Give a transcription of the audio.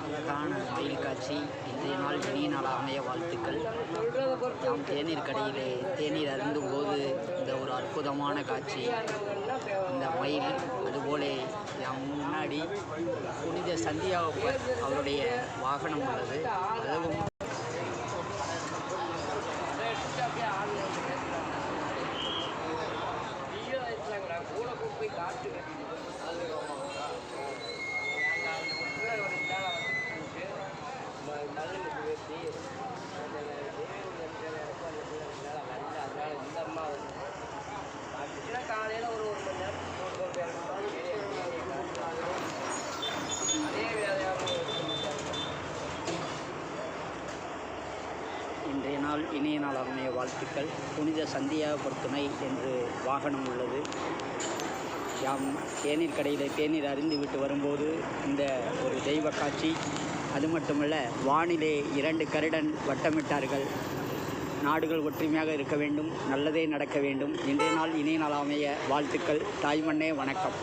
அழகான மயில் காட்சி. இன்றைய நாள் இனிய நாளாக அமைய வாழ்த்துக்கள். நாம் தேநீர் கடையிலே தேநீர் அருந்தும் போது இந்த ஒரு அற்புதமான காட்சி, இந்த மயில். அதுபோல நம் முன்னாடி புனித சந்தியாவப்பர் அவருடைய வாகனம் உள்ளது. அதுவும் காலையில் ஒரு மணி நேரம் அதே வேலையாக. இன்றைய நாள் இனிய நாள் அமைய வாழ்த்துக்கள். புனித சந்தியாவப்பர் துணை என்று வாகனம் உள்ளது. யாம் தேநீர் கடையில் தேநீர் அருந்து விட்டு வரும்போது இந்த ஒரு தெய்வ காட்சி. அது மட்டுமல்ல, வானிலே 2 கருடன் வட்டமிட்டார்கள். நாடுகள் ஒற்றுமையாக இருக்க வேண்டும், நல்லதே நடக்க வேண்டும். இன்றைய நாள் இனிய நாள் அமைய வாழ்த்துக்கள். தாய்மண்ணே வணக்கம்.